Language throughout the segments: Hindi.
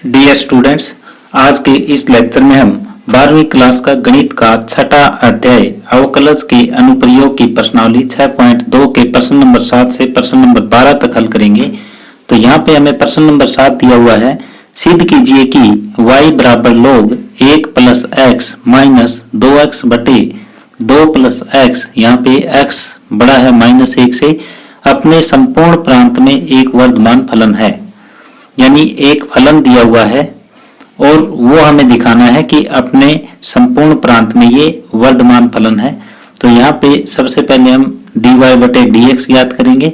डियर स्टूडेंट्स, आज के इस लेक्चर में हम 12वीं क्लास का गणित का छठा अध्याय अवकलज के अनुप्रयोग की प्रश्नावली 6.2 के प्रश्न नंबर 7 से प्रश्न नंबर 12 तक हल करेंगे। तो यहाँ पे हमें प्रश्न नंबर 7 दिया हुआ है, सिद्ध कीजिए कि y बराबर log 1 plus x minus 2x बटे 2 प्लस एक्स, यहाँ पे x बड़ा है -1 से, अपने संपूर्ण प्रांत में एक वर्धमान फलन है। यानी एक फलन दिया हुआ है और वो हमें दिखाना है कि अपने संपूर्ण प्रांत में ये वर्धमान फलन है। तो यहाँ पे सबसे पहले हम dy बटे dx ज्ञात करेंगे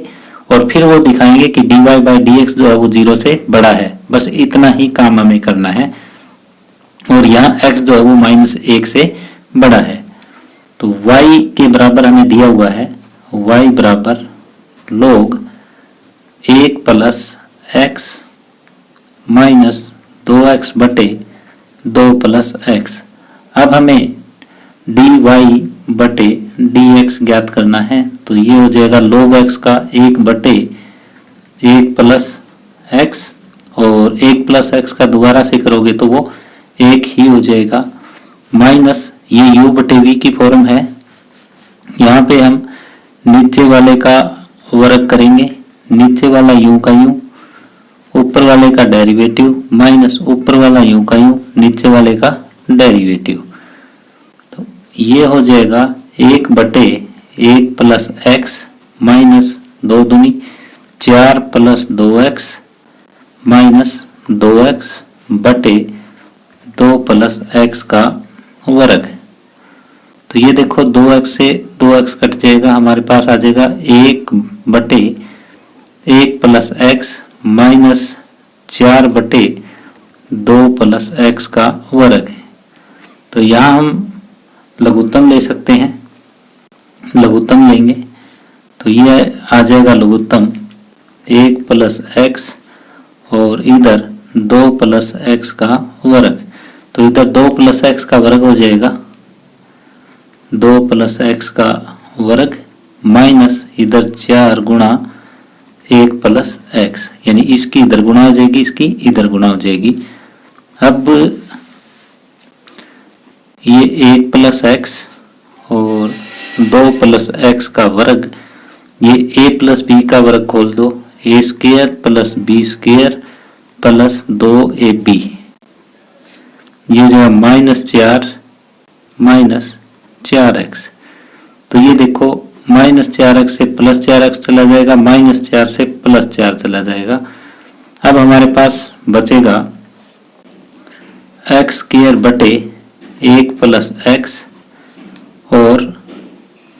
और फिर वो दिखाएंगे कि dy बाई dx जो है वो 0 से बड़ा है। बस इतना ही काम हमें करना है और यहाँ x जो है वो -1 से बड़ा है। तो y के बराबर हमें दिया हुआ है, y बराबर log 1 plus x minus 2x बटे 2 प्लस एक्स। अब हमें dy बटे dx ज्ञात करना है। तो ये हो जाएगा log x का 1 बटे 1 प्लस एक्स, और 1 प्लस एक्स का दोबारा से करोगे तो वो 1 ही हो जाएगा, माइनस ये u बटे v की फॉर्म है। यहाँ पे हम नीचे वाले का वर्ग करेंगे, नीचे वाला u का u, ऊपर वाले का डेरिवेटिव माइनस ऊपर वाला u का u, नीचे वाले का डेरिवेटिव। तो ये हो जाएगा 1 बटे 1 प्लस एक्स माइनस 2 दूनी 4 प्लस 2x माइनस 2x बटे 2 प्लस x का वर्ग। तो ये देखो 2x से 2x कट जाएगा, हमारे पास आ जाएगा 1 बटे 1 प्लस एक्स माइनस 4 बटे 2 प्लस एक्स का वर्ग। तो यहाँ हम लघुत्तम ले सकते हैं, लघुत्तम लेंगे तो ये आ जाएगा लघुत्तम 1 प्लस एक्स और इधर 2 प्लस एक्स का वर्ग। तो इधर 2 प्लस एक्स का वर्ग हो जाएगा 2 प्लस एक्स का वर्ग माइनस इधर 4 गुणा 1 प्लस एक्स, यानी इसकी इधर गुणा हो जाएगी, इसकी इधर गुणा हो जाएगी। अब ये 1 प्लस एक्स और 2 प्लस एक्स का वर्ग, ये a प्लस बी का वर्ग खोल दो, a square plus B square plus 2ab, ये जो है -4 माइनस 4x। तो ये देखो -4x से +4x चला जाएगा, -4 से +4 चला जाएगा। अब हमारे पास बचेगा एक्स स्क्वायर बटे 1 प्लस एक्स और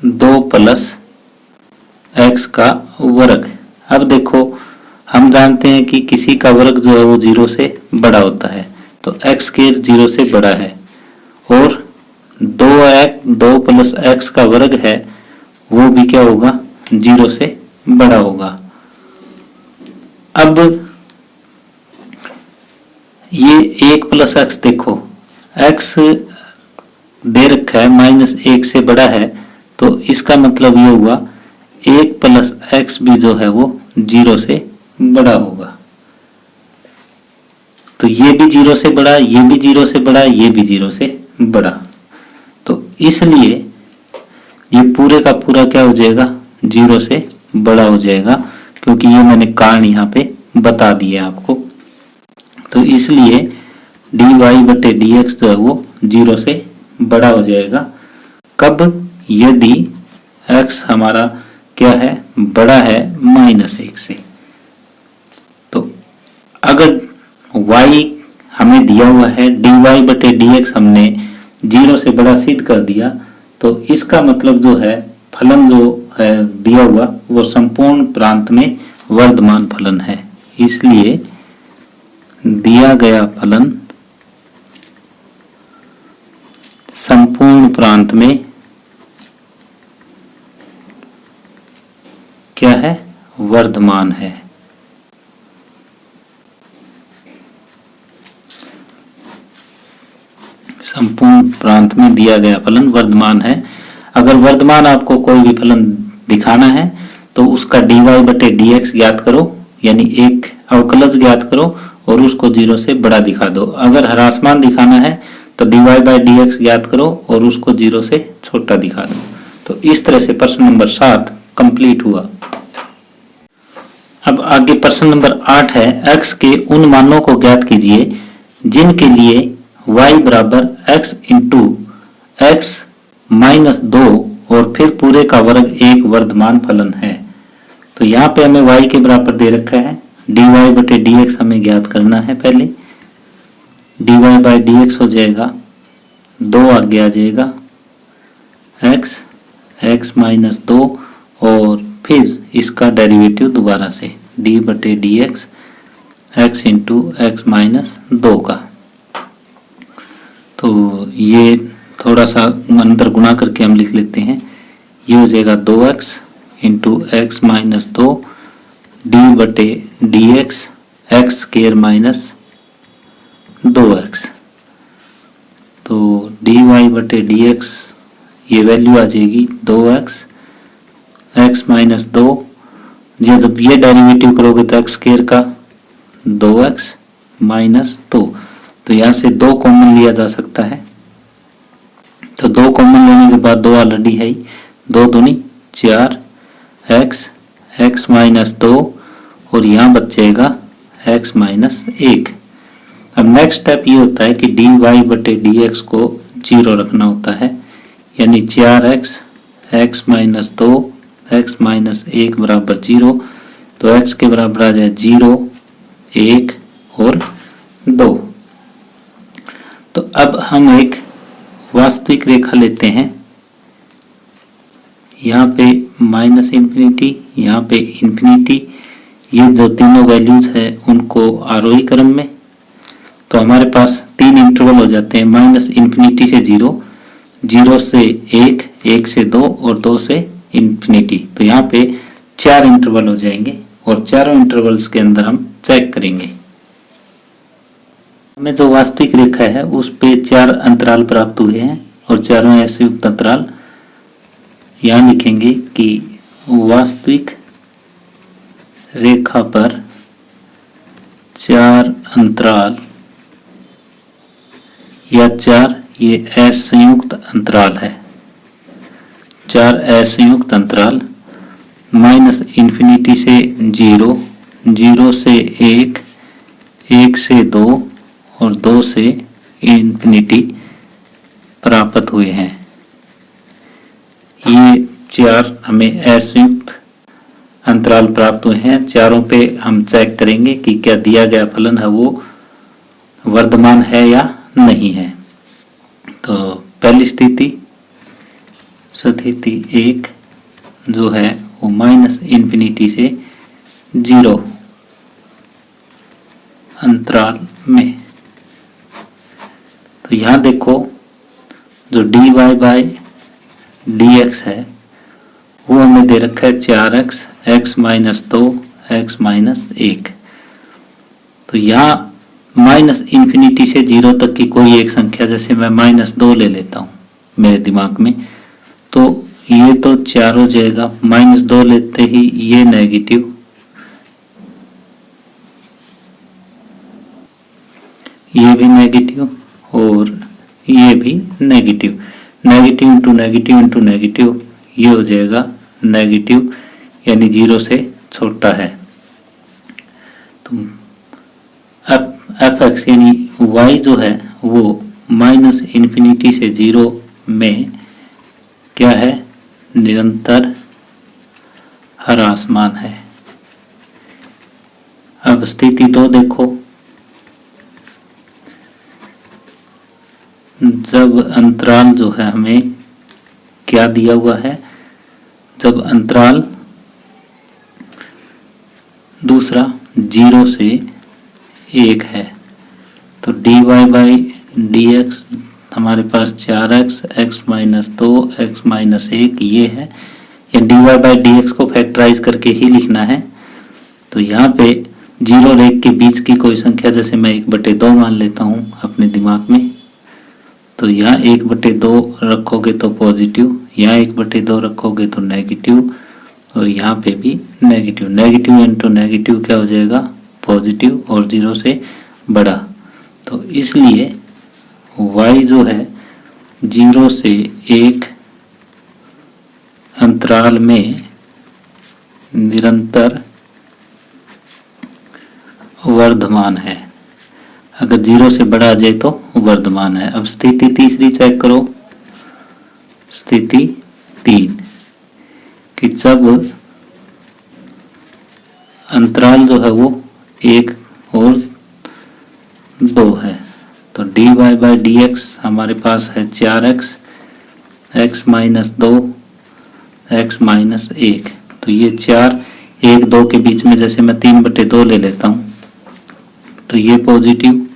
2 प्लस एक्स का वर्ग। अब देखो हम जानते हैं कि किसी का वर्ग जो है वो 0 से बड़ा होता है, तो एक्स स्क्वायर 0 से बड़ा है और 2 प्लस एक्स का वर्ग है वो भी क्या होगा, 0 से बड़ा होगा। अब ये 1 प्लस एक्स देखो, एक्स दे रखा है -1 से बड़ा है, तो इसका मतलब ये हुआ 1 प्लस एक्स भी जो है वो 0 से बड़ा होगा। तो ये भी 0 से बड़ा, ये भी 0 से बड़ा, ये भी 0 से बड़ा। तो इसलिए ये पूरे का पूरा क्या हो जाएगा, 0 से बड़ा हो जाएगा, क्योंकि ये मैंने कारण यहाँ पे बता दिया आपको। तो इसलिए dy बटे dx जो है वो 0 से बड़ा हो जाएगा। कब, यदि x हमारा क्या है, बड़ा है -1 से। तो अगर y हमें दिया हुआ है, dy बटे dx हमने 0 से बड़ा सिद्ध कर दिया, तो इसका मतलब जो है फलन जो है दिया हुआ वो संपूर्ण प्रांत में वर्धमान फलन है। इसलिए दिया गया फलन संपूर्ण प्रांत में क्या है, वर्धमान है। संपूर्ण प्रांत में दिया गया फलन वर्धमान है। अगर वर्धमान आपको कोई भी फलन दिखाना है तो उसका dy बटे dx ज्ञात करो, यानी एक अवकलज ज्ञात करो और उसको 0 से बड़ा दिखा दो। अगर ह्रासमान दिखाना है तो dy/dx ज्ञात करो और उसको 0 से छोटा दिखा दो। तो इस तरह से प्रश्न नंबर 7 कंप्लीट हुआ। अब आगे प्रश्न नंबर 8 है, x के उन मानों को ज्ञात कीजिए जिनके लिए y बराबर x इंटू x माइनस 2 और फिर पूरे का वर्ग एक वर्धमान फलन है। तो यहाँ पे हमें y के बराबर दे रखा है, dy/dx हमें ज्ञात करना है। पहले dy/dx हो जाएगा 2 आगे आ जाएगा x माइनस 2 और फिर इसका डेरिवेटिव दोबारा से d/dx x into x minus 2 का। तो ये थोड़ा सा अंदर गुणा करके हम लिख लेते हैं, ये हो जाएगा 2x into x minus 2 d/dx x square minus 2x। तो dy/dx ये वैल्यू आ जाएगी 2x x माइनस 2, जब ये डेरिवेटिव करोगे तो x स्क्वायर का 2x माइनस 2। तो यहाँ से 2 कॉमन लिया जा सकता है, तो 2 कॉमन लेने के बाद 2 ऑलरेडी है ही, 2 दूनी 4 x माइनस 2 और यहाँ बच जाएगा x माइनस 1। अब नेक्स्ट स्टेप ये होता है कि dy/dx को 0 रखना होता है, यानी 4x x minus 2 x minus 1 बराबर 0। तो x के बराबर आ जाए 0 1 और 2। तो अब हम एक वास्तविक रेखा लेते हैं, यहाँ पे माइनस इन्फिनिटी, यहाँ पे इन्फिनिटी, ये जो तीनों वैल्यूज है उनको आरोही क्रम में। तो हमारे पास 3 इंटरवल हो जाते हैं, माइनस इन्फिनिटी से 0, 0 से 1, 1 से 2 और 2 से इन्फिनिटी। तो यहाँ पे 4 इंटरवल हो जाएंगे और चारों इंटरवल्स के अंदर हम चेक करेंगे। हमें जो वास्तविक रेखा है उस पे 4 अंतराल प्राप्त हुए हैं और चारों ऐसे युक्त अंतराल। यहाँ लिखेंगे कि वास्तविक रेखा पर 4 अंतराल या 4 ये असंयुक्त अंतराल है, 4 असंयुक्त अंतराल माइनस इन्फिनिटी से 0, 0 से 1, 1 से 2 और 2 से इन्फिनिटी प्राप्त हुए हैं। ये 4 हमें असंयुक्त अंतराल प्राप्त हुए हैं। चारों पे हम चेक करेंगे कि क्या दिया गया फलन है वो वर्धमान है या नहीं है। तो पहली स्थिति 1 जो है वो माइनस इन्फिनिटी से 0 अंतराल में। तो यहाँ देखो जो dy/dx है वो हमें दे रखा है 4x x minus 2 x minus 1। तो यहाँ माइनस इन्फिनिटी से 0 तक की कोई एक संख्या, जैसे मैं माइनस 2 ले लेता हूँ मेरे दिमाग में, तो ये तो 4 हो जाएगा। माइनस 2 लेते ही ये नेगेटिव, ये भी नेगेटिव और ये भी negative, negative into negative into negative, ये हो जाएगा नेगेटिव, यानी 0 से छोटा है। तो अब fx यानी y जो है वो माइनस इन्फिनिटी से 0 में क्या है, निरंतर ह्रासमान है। अब स्थिति 2 देखो, जब अंतराल जो है हमें क्या दिया हुआ है, जब अंतराल दूसरा 0 से 1 है तो dy/dx हमारे पास 4x x minus 2 x minus 1 ये है, या dy/dx को फैक्टराइज करके ही लिखना है। तो यहाँ पे 0 और 1 के बीच की कोई संख्या, जैसे मैं 1/2 मान लेता हूँ अपने दिमाग में, तो यहाँ 1/2 रखोगे तो पॉजिटिव, यहाँ 1/2 रखोगे तो नेगेटिव और यहाँ पे भी नेगेटिव। नेगेटिव इंटू नेगेटिव क्या हो जाएगा, पॉजिटिव, और 0 से बड़ा। तो इसलिए y जो है 0 से 1 अंतराल में निरंतर वर्धमान है। अगर 0 से बड़ा आ जाए तो वर्धमान है। अब स्थिति तीसरी चेक करो। स्थिति 3 कि जब अंतराल जो है वो 1 और 2 है तो dy बाई डी एक्स हमारे पास है 4x, x minus 2, x minus 1। तो ये 4 1 2 के बीच में जैसे मैं 3/2 ले लेता हूँ तो ये पॉजिटिव,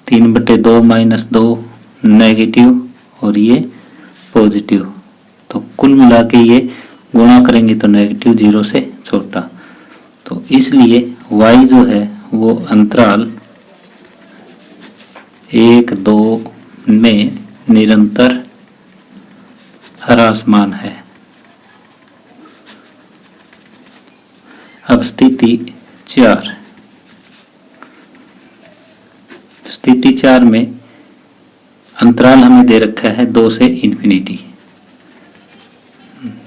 3/2 माइनस 2 नेगेटिव और ये पॉजिटिव। तो कुल मिला के ये गुणा करेंगे तो नेगेटिव 0 से छोटा। तो इसलिए y जो है वो अंतराल 1 2 में निरंतर ह्रासमान है। अब स्थिति 4। स्थिति 4 में अंतराल हमें दे रखा है 2 से इन्फिनिटी।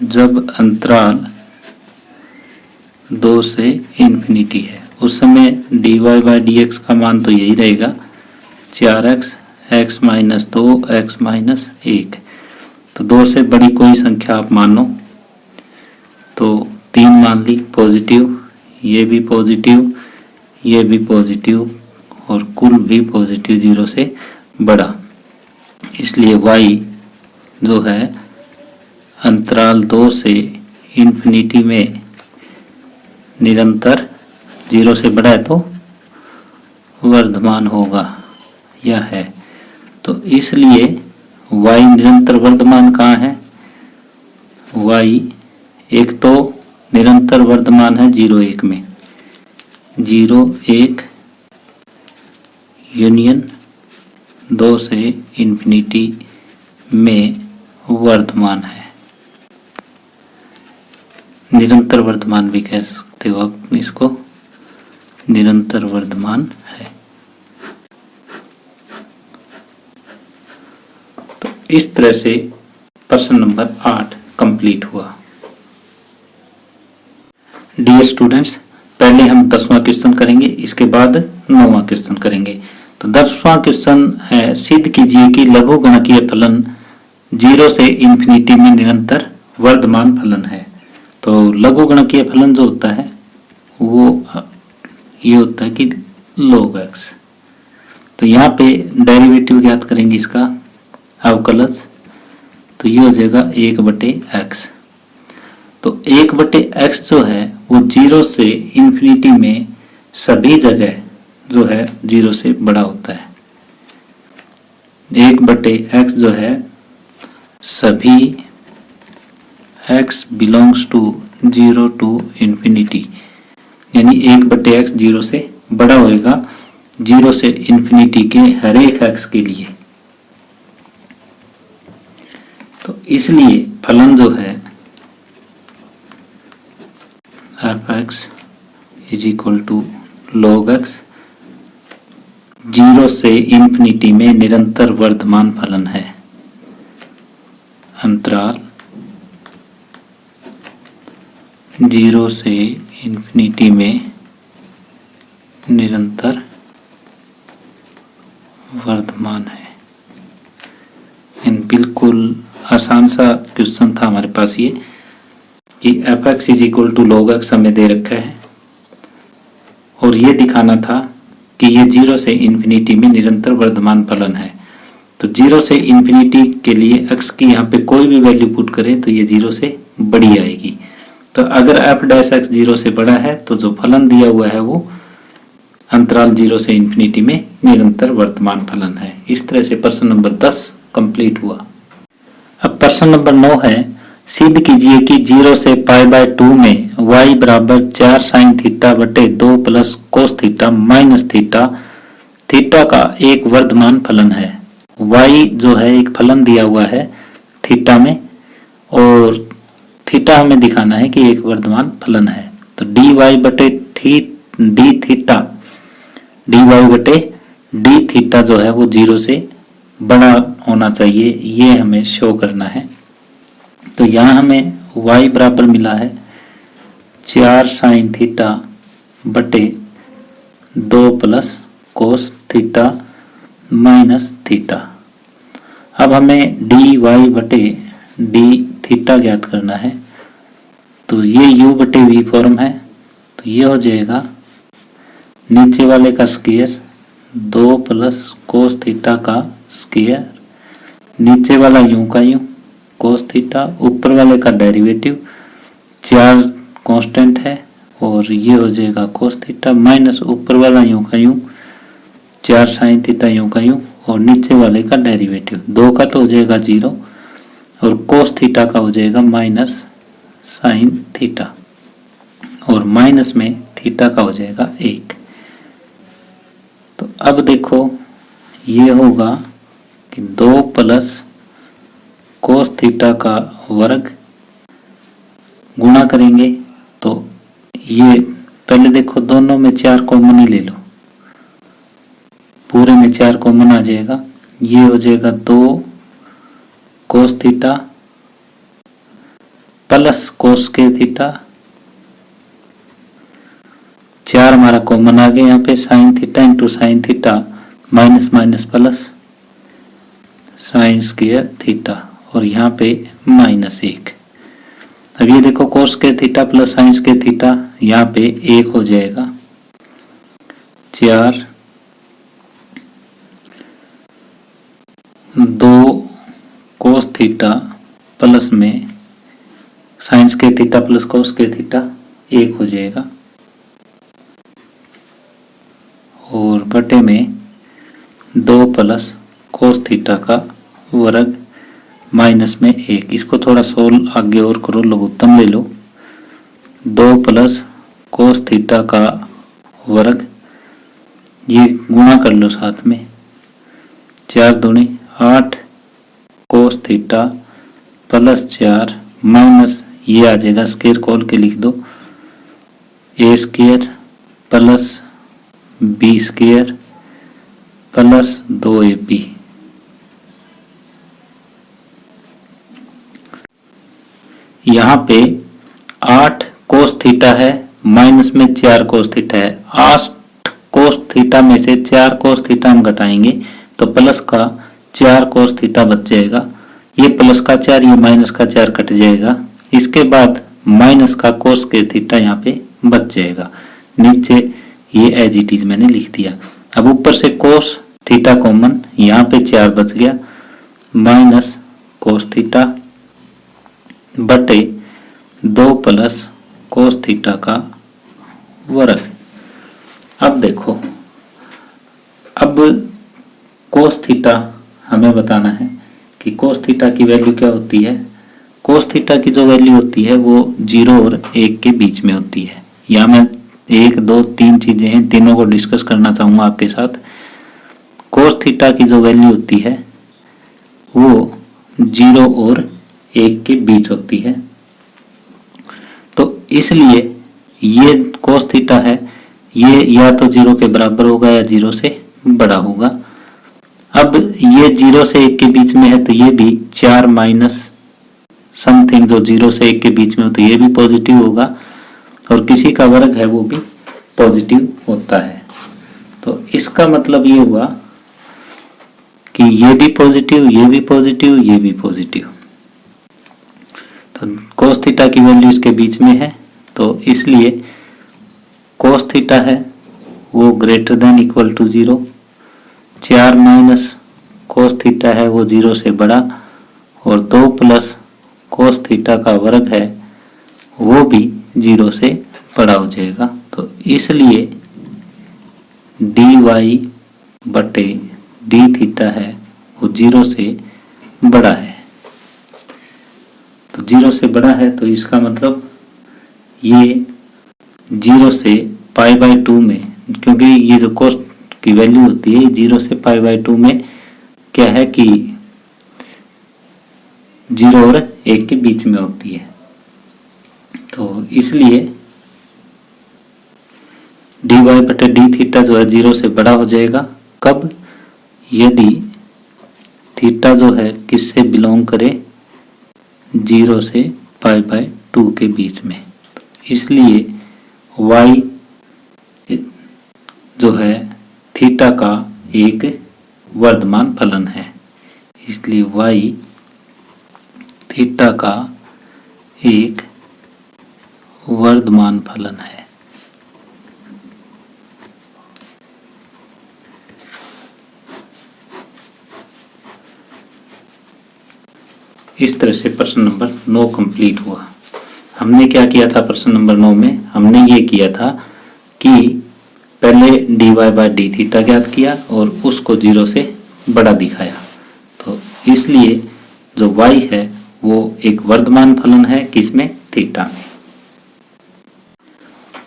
जब अंतराल 2 से इन्फिनिटी है उस समय dy बाई डी एक्स का मान तो यही रहेगा 4x, x minus 2, x minus 1। तो 2 से बड़ी कोई संख्या आप मानो तो 3 मान ली पॉजिटिव, ये भी पॉजिटिव, ये भी पॉजिटिव और कुल भी पॉजिटिव 0 से बड़ा। इसलिए y जो है अंतराल 2 से इन्फिनिटी में निरंतर 0 से बड़ा है तो वर्धमान होगा या है। तो इसलिए y निरंतर वर्धमान कहाँ है? y एक तो निरंतर वर्धमान है 0 1 में, 0 1 यूनियन 2 से इन्फिनिटी में वर्धमान है। निरंतर वर्धमान भी कह सकते हो आप इसको, निरंतर वर्धमान है। तो इस तरह से प्रश्न नंबर 8 कंप्लीट हुआ। डियर स्टूडेंट्स, पहले हम 10वां क्वेश्चन करेंगे, इसके बाद 9वां क्वेश्चन करेंगे। तो 10वां क्वेश्चन है सिद्ध कीजिए कि लघु गणकीय फलन 0 से इन्फिनिटी में निरंतर वर्धमान फलन है। तो लघु गणकीय फलन जो होता है वो ये होता है कि log x। तो यहाँ पे डेरिवेटिव ज्ञात करेंगे इसका अवकलज, तो ये हो जाएगा 1/x। तो 1/x जो है वो 0 से इन्फिनिटी में सभी जगह जो है 0 से बड़ा होता है। 1/x जो है सभी x belongs to 0 to infinity, यानी 1/x 0 से बड़ा होएगा 0 से इन्फिनिटी के हर एक x के लिए। तो इसलिए फलन जो है f(x) is equal to log x 0 से इन्फिनिटी में निरंतर वर्धमान फलन है। अंतराल 0 से इन्फिनिटी में निरंतर वर्धमान है। बिल्कुल आसान सा क्वेश्चन था हमारे पास ये कि f(x) is equal to log x हमें दे रखा है और ये दिखाना था कि ये 0 से इन्फिनिटी में निरंतर वर्धमान फलन है। तो 0 से इन्फिनिटी के लिए x की यहाँ पे कोई भी वैल्यू पुट करें तो ये 0 से बड़ी आएगी। तो अगर f(x) 0 से बड़ा है तो जो फलन दिया हुआ है वो अंतराल 0 से इन्फिनिटी में निरंतर वर्तमान फलन है। इस तरह से प्रश्न नंबर 10 कंप्लीट हुआ। अब प्रश्न नंबर 9 है सिद्ध कीजिए कि 0 से π/2 में y बराबर 4 sin थीटा बटे 2 plus cos theta minus theta theta का एक वर्धमान फलन है। y जो है एक फलन दिया हुआ है थीटा में और थीटा हमें दिखाना है कि एक वर्धमान फलन है। तो dy बटे डी थीटा डी वाई बटे डी थीटा जो है वो 0 से बड़ा होना चाहिए, ये हमें शो करना है। तो यहाँ हमें y बराबर मिला है 4 साइन थीटा बटे 2 plus cos theta minus theta. अब हमें डी वाई बटे डी थीटा ज्ञात करना है, तो ये u बटे v फॉर्म है, तो ये हो जाएगा नीचे वाले का स्क्वायर 2 प्लस कोस थीटा का स्क्वायर, नीचे वाला यूं का यूं कोस थीटा, ऊपर वाले का डेरिवेटिव, 4 कांस्टेंट है और ये हो जाएगा कोस थीटा माइनस ऊपर वाला यूं का यूं 4 साइन थीटा यूं का यूं और नीचे वाले का डेरिवेटिव, 2 का तो हो जाएगा 0 और कोस थीटा का हो जाएगा माइनस साइन थीटा और माइनस में थीटा का हो जाएगा 1। तो अब देखो ये होगा कि 2 प्लस कोस थीटा का वर्ग गुणा करेंगे, तो ये पहले देखो दोनों में 4 कॉमन ही ले लो, पूरे में 4 कॉमन आ जाएगा, ये हो जाएगा 2 कोस थीटा प्लस कोस के थीटा, 4 हमारा कॉमन आ गया, यहाँ पे sine theta into sine theta minus minus plus sine square theta और यहाँ पे -1। अब ये देखो cos square theta plus sine square theta यहाँ पे 1 हो जाएगा, 4 2 कोस थीटा प्लस में sine square theta plus cos square theta 1 हो जाएगा और बटे में 2 प्लस कोस थीटा का वर्ग माइनस में 1। इसको थोड़ा सोल्व आगे और करो, लघुत्तम ले लो, 2 प्लस कोस थीटा का वर्ग, ये गुणा कर लो साथ में, 4 दूनी 8 कोस थीटा प्लस 4 माइनस ये आ जाएगा स्क्वायर खोल के लिख दो, a square plus B square plus 2ab। यहाँ पे 8 कोस थीटा है माइनस में 4 कोस थीटा है, 8 कोस थीटा में से 4 कोस थीटा हम घटाएंगे तो प्लस का 4 कोस थीटा बच जाएगा, ये प्लस का 4 ये माइनस का 4 कट जाएगा, इसके बाद माइनस का कोस के थीटा यहाँ पे बच जाएगा, नीचे ये एज इट इज मैंने लिख दिया। अब ऊपर से कोस थीटा कॉमन, यहाँ पे 4 बच गया माइनस कोस थीटा बटे 2 प्लस कोस थीटा का वर्ग। अब देखो, अब कोस थीटा हमें बताना है कि कोस थीटा की वैल्यू क्या होती है। कोस थीटा की जो वैल्यू होती है वो 0 और 1 के बीच में होती है। यहाँ मैं 1 2 3 चीजें हैं, तीनों को डिस्कस करना चाहूंगा आपके साथ। कोस थीटा की जो वैल्यू होती है वो 0 और 1 के बीच होती है, तो इसलिए ये कोस थीटा है, ये या तो 0 के बराबर होगा या 0 से बड़ा होगा। अब ये 0 से 1 के बीच में है तो ये भी 4 माइनस समथिंग जो 0 से 1 के बीच में हो तो ये भी पॉजिटिव होगा, और किसी का वर्ग है वो भी पॉजिटिव होता है। तो इसका मतलब ये हुआ कि ये भी पॉजिटिव, ये भी पॉजिटिव, ये भी पॉजिटिव, तो कोस थीटा की वैल्यू इसके बीच में है, तो इसलिए कोस थीटा है वो greater than equal to 0, 4 minus cos theta है वो 0 से बड़ा, और 2 प्लस कोस थीटा का वर्ग है वो भी 0 से बड़ा हो जाएगा। तो इसलिए डी वाई बटे डी थीटा है वो 0 से बड़ा है। तो 0 से बड़ा है तो इसका मतलब ये 0 से π/2 में, क्योंकि ये जो कोस की वैल्यू होती है 0 से π/2 में क्या है कि 0 और 1 के बीच में होती है, तो इसलिए dy बटे डी थीटा जो है 0 से बड़ा हो जाएगा। कब? यदि थीटा जो है किससे बिलोंग करे, 0 से π/2 के बीच में। इसलिए y जो है थीटा का एक वर्धमान फलन है। इसलिए y थीटा का एक वर्धमान फलन है। इस तरह से प्रश्न नंबर 9 कंप्लीट हुआ। हमने क्या किया था प्रश्न नंबर 9 में? हमने ये किया था कि पहले dy बाय डी थीटा ज्ञात किया और उसको 0 से बड़ा दिखाया। तो इसलिए जो y है वो एक वर्धमान फलन है, किसमें? थीटा में।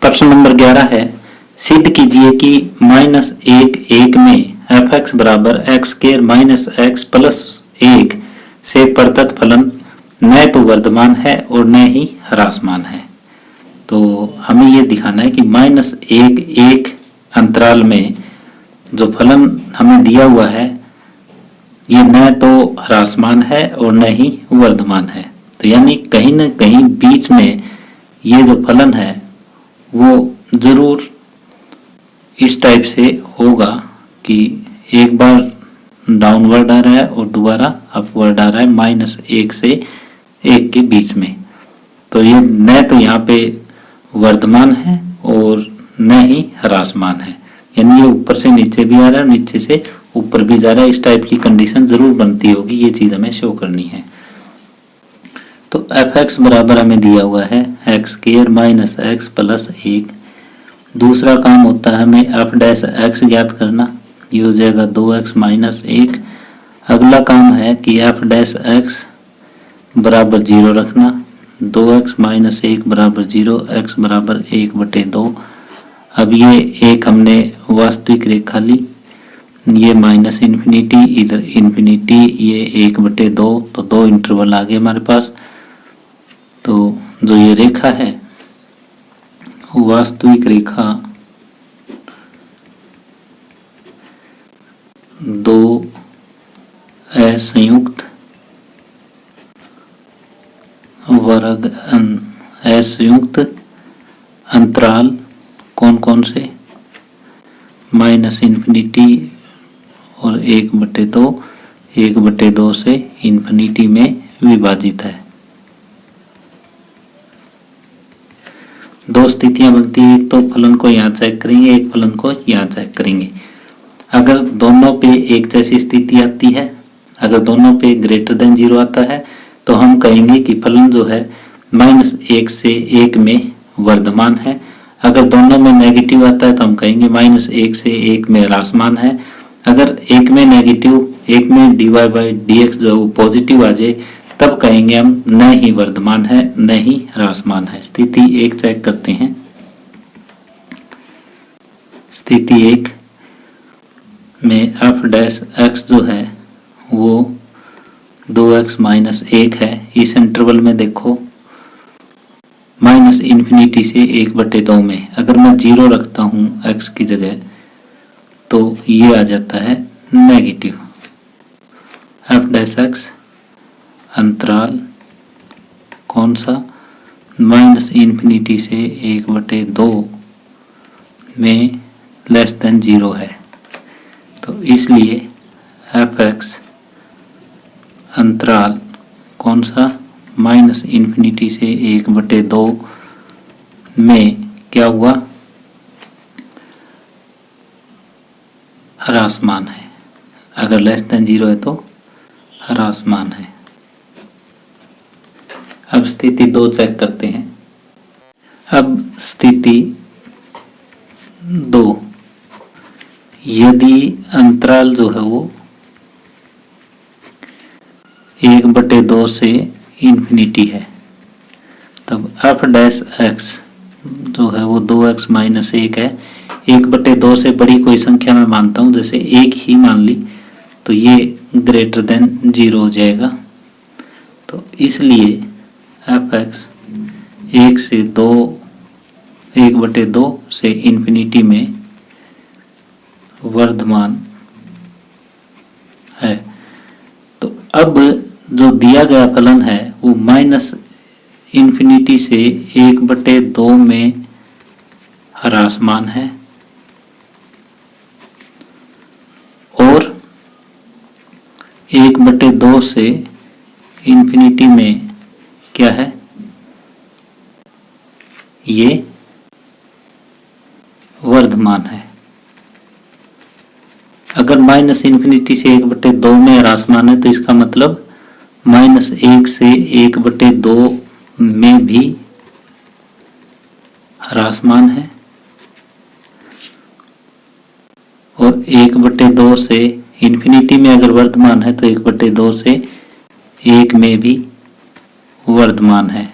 प्रश्न नंबर 11 है, सिद्ध कीजिए कि -1 में f(x) बराबर x² माइनस x प्लस 1 से प्रदत्त फलन न तो वर्धमान है और न ही ह्रासमान है। तो हमें ये दिखाना है कि -1 अंतराल में जो फलन हमें दिया हुआ है ये न तो ह्रासमान है और न ही वर्धमान है। तो यानी कहीं न कहीं बीच में ये जो फलन है वो जरूर इस टाइप से होगा कि एक बार डाउनवर्ड आ रहा है और दोबारा अपवर्ड आ रहा है, -1 से 1 के बीच में। तो ये न तो यहाँ पे वर्धमान है और न ही ह्रासमान है, यानी ये ऊपर से नीचे भी आ रहा है, नीचे से ऊपर भी जा रहा है। इस टाइप की कंडीशन जरूर बनती होगी, ये चीज हमें शो करनी है। तो f(x) बराबर हमें दिया हुआ है x² माइनस x प्लस 1। दूसरा काम होता है हमें f' ज्ञात करना, ये हो जाएगा 2x माइनस 1। अगला काम है कि f' बराबर 0 रखना, 2x माइनस 1 बराबर 0, x बराबर 1/2। अब ये एक हमने वास्तविक रेखा ली, ये -∞, इधर इन्फिनिटी, ये 1/2, तो 2 इंटरवल आ गए हमारे पास। तो जो ये रेखा है वास्तविक रेखा 2 असंयुक्त वर्ग असंयुक्त अंतराल कौन कौन से? -∞ और 1/2, 1/2 से इन्फिनिटी में विभाजित है। दो स्थितियां बनती है, एक तो फलन को यहाँ चेक करेंगे, एक फलन को यहाँ चेक करेंगे। अगर दोनों पे एक जैसी स्थिति आती है, अगर दोनों पे >0 आता है तो हम कहेंगे कि फलन जो है -1 से 1 में वर्धमान है। अगर दोनों में नेगेटिव आता है तो हम कहेंगे -1 से 1 में ह्रासमान है। अगर एक में नेगेटिव, एक में dy/dx जो पॉजिटिव आ जाए तब कहेंगे हम न ही वर्धमान है न ही ह्रासमान है। स्थिति 1 चेक करते हैं। स्थिति 1 में f' जो है वो 2x माइनस 1 है। इस इंटरवल में देखो -∞ से 1/2 में अगर मैं 0 रखता हूँ x की जगह तो ये आ जाता है नेगेटिव। f' अंतराल कौन सा? -∞ से 1/2 में <0 है। तो इसलिए f(x) अंतराल कौन सा? -∞ से 1/2 में क्या हुआ? ह्रासमान है। अगर <0 है तो ह्रासमान है। अब स्थिति 2 चेक करते हैं। अब स्थिति 2, यदि अंतराल जो है वो 1/2 से इन्फिनिटी है तब f' जो है वो 2x माइनस 1 है। 1/2 से बड़ी कोई संख्या मैं मानता हूँ, जैसे 1 ही मान ली तो ये <0 हो जाएगा। तो इसलिए f(x) 1 से 2, 1/2 से इन्फिनिटी में वर्धमान है। तो अब जो दिया गया फलन है वो माइनस इन्फिनिटी से 1/2 में ह्रासमान है और 1/2 से इन्फिनिटी में क्या है, ये वर्धमान है। अगर माइनस इन्फिनिटी से 1/2 में ह्रासमान है तो इसका मतलब -1 से 1/2 में भी ह्रासमान है और 1/2 से इन्फिनिटी में अगर वर्धमान है तो 1/2 से 1 में भी वर्धमान है।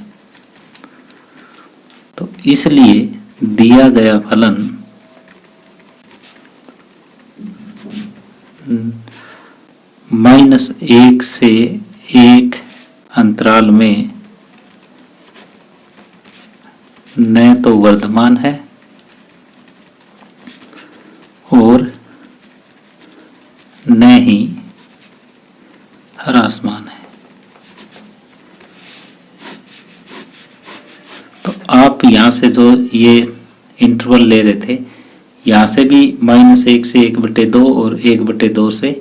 तो इसलिए दिया गया फलन -1 से 1 अंतराल में न तो वर्धमान है और न ही ह्रासमान है। तो आप यहाँ से जो ये इंटरवल ले रहे थे, यहाँ से भी -1 से 1/2 और 1/2 से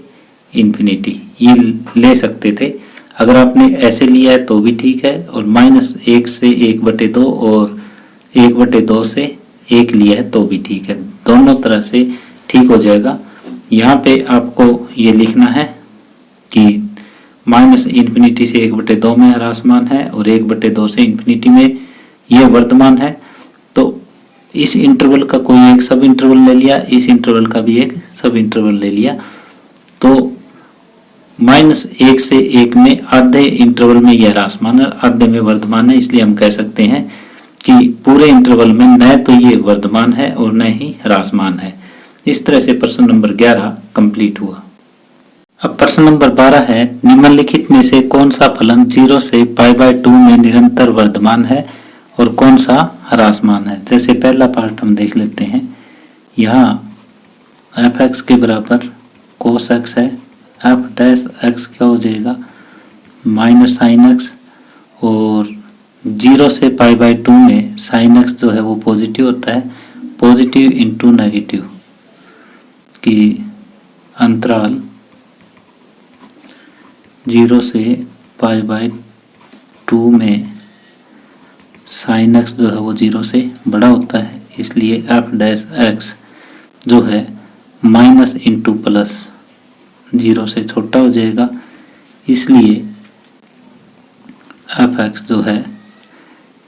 इन्फिनिटी ये ले सकते थे। अगर आपने ऐसे लिया है तो भी ठीक है, और -1 से 1/2 और 1/2 से 1 लिया है तो भी ठीक है, दोनों तरह से ठीक हो जाएगा। यहाँ पे आपको ये लिखना है कि माइनस इन्फिनिटी से 1/2 में ह्रासमान है और 1/2 से इन्फिनिटी में यह वर्धमान है। तो इस इंटरवल का कोई एक सब इंटरवल ले लिया, इस इंटरवल का भी एक सब इंटरवल ले लिया, तो -1 से 1 में आधे इंटरवल में यह ह्रासमान है, आधे में वर्धमान है। इसलिए हम कह सकते हैं कि पूरे इंटरवल में न तो ये वर्धमान है और न ही ह्रासमान है। इस तरह से प्रश्न नंबर 11 कंप्लीट हुआ। अब प्रश्न नंबर 12 है, निम्नलिखित में से कौन सा फलन 0 से π/2 में निरंतर वर्धमान है और कौन सा ह्रासमान है। जैसे पहला पार्ट हम देख लेते हैं। यहाँ f(x) के बराबर cos x है, f'(x) क्या हो जाएगा -sin x, और 0 से π/2 में sin x जो है वो पॉजिटिव होता है, पॉजिटिव इंटू नेगेटिव कि अंतराल 0 से π/2 में sin x जो है वो 0 से बड़ा होता है, इसलिए f'(x) जो है माइनस इंटू प्लस 0 से छोटा हो जाएगा, इसलिए f(x) जो है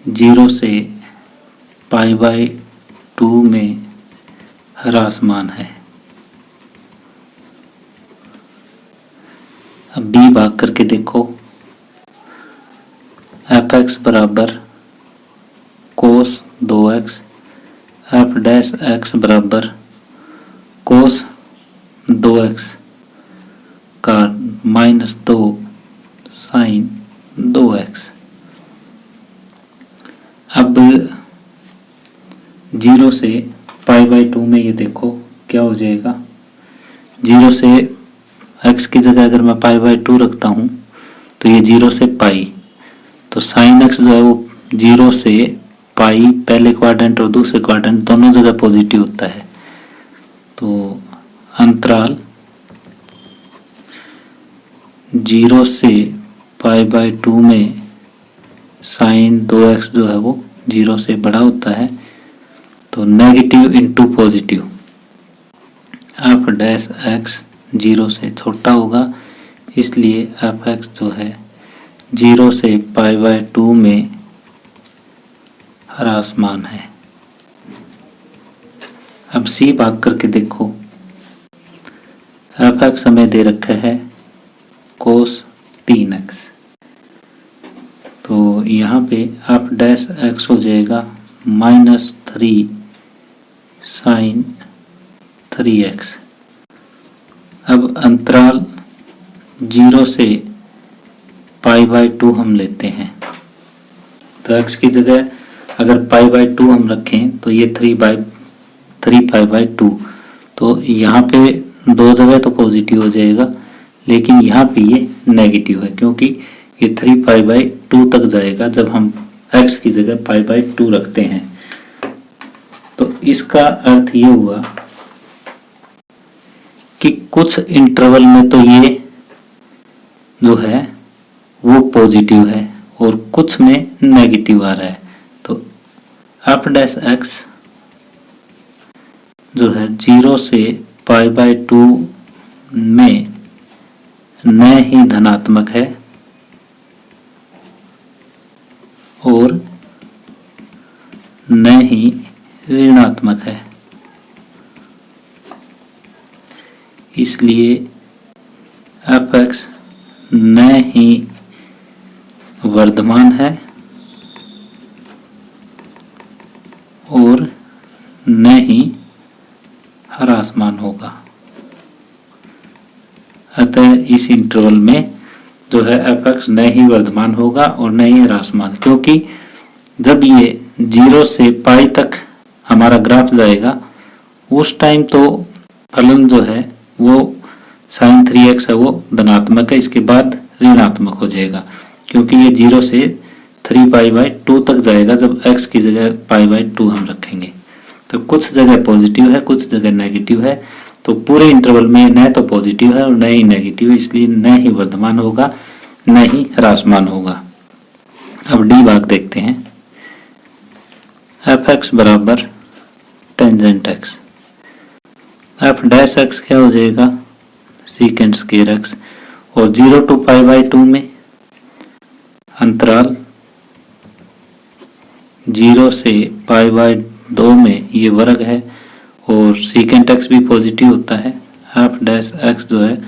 0 से π/2 में ह्रासमान है। अब b भाग करके देखो, f(x) बराबर cos 2x, f'(x) बराबर cos 2x का -2 sin 2x। अब 0 से π/2 में ये देखो क्या हो जाएगा, 0 से x की जगह अगर मैं π/2 रखता हूँ तो ये 0 से पाई, तो sin x जो है वो 0 से पाई पहले क्वाड्रेंट और दूसरे क्वाड्रेंट दोनों जगह पॉजिटिव होता है। तो अंतराल 0 से π/2 में sin 2x जो है वो 0 से बड़ा होता है, तो नेगेटिव इंटू पॉजिटिव f'(x) 0 से छोटा होगा, इसलिए f(x) जो है 0 से π/2 में ह्रासमान है। अब c भाग करके देखो, f(x) हमें दे रखा है cos 3x, तो यहाँ पे f'(x) हो जाएगा -3 sin 3x। अब अंतराल 0 से π/2 हम लेते हैं, तो x की जगह अगर π/2 हम रखें तो ये 3π/2, तो यहाँ पे दो जगह तो पॉजिटिव हो जाएगा, लेकिन यहाँ पे ये नेगेटिव है क्योंकि ये 3π/2 तक जाएगा जब हम x की जगह π/2 रखते हैं। तो इसका अर्थ ये हुआ कि कुछ इंटरवल में तो ये जो है वो पॉजिटिव है और कुछ में नेगेटिव आ रहा है। तो f' जो है 0 से π/2 में न ही धनात्मक है और न ही ऋणात्मक है, इसलिए f(x) न ही वर्धमान है और न ही ह्रासमान होगा। अतः इस इंटरवल में जो है f(x) न ही वर्धमान होगा और न ही ह्रासमान, क्योंकि जब ये 0 से पाई तक हमारा ग्राफ जाएगा उस टाइम तो फलन जो है वो sin 3x है वो धनात्मक है, इसके बाद ऋणात्मक हो जाएगा क्योंकि ये 0 से 3π/2 तक जाएगा जब x की जगह π/2 हम रखेंगे। तो कुछ जगह पॉजिटिव है, कुछ जगह नेगेटिव है, तो पूरे इंटरवल में न तो पॉजिटिव है और न ही नेगेटिव है, इसलिए न ही वर्धमान होगा न ही ह्रासमान होगा। अब डी भाग देखते हैं। f(x) बराबर टेंजेंट x, f' क्या हो जाएगा सीकेंट स्क्वायर x, और 0 to π/2 में अंतराल 0 से π/2 में ये वर्ग है और सीकेंट x भी पॉजिटिव होता है। f' जो है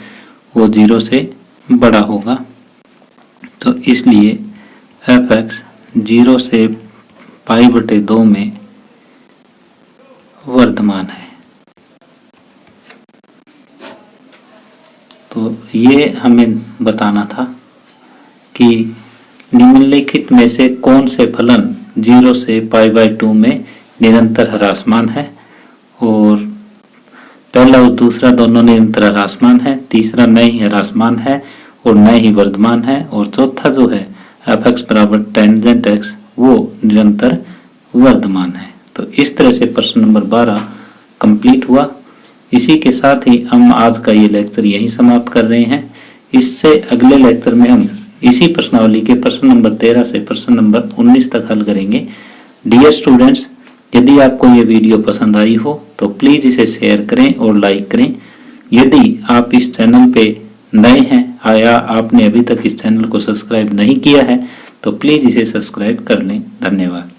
वो 0 से बड़ा होगा, तो इसलिए f(x) 0 से π/2 में वर्धमान है। तो ये हमें बताना था कि निम्नलिखित में से कौन से फलन 0 से π/2 में निरंतर ह्रासमान है, और पहला और दूसरा दोनों निरंतर ह्रासमान है, तीसरा न ही ह्रासमान है और न ही वर्धमान है, और चौथा जो है f(x) बराबर टेंजेंट x वो निरंतर वर्धमान है। तो इस तरह से प्रश्न नंबर 12 कंप्लीट हुआ। इसी के साथ ही हम आज का ये लेक्चर यहीं समाप्त कर रहे हैं। इससे अगले लेक्चर में हम इसी प्रश्नावली के प्रश्न नंबर 13 से प्रश्न नंबर 19 तक हल करेंगे। डियर स्टूडेंट्स, यदि आपको ये वीडियो पसंद आई हो तो प्लीज़ इसे शेयर करें और लाइक करें। यदि आप इस चैनल पे नए हैं या आपने अभी तक इस चैनल को सब्सक्राइब नहीं किया है तो प्लीज़ इसे सब्सक्राइब कर लें। धन्यवाद।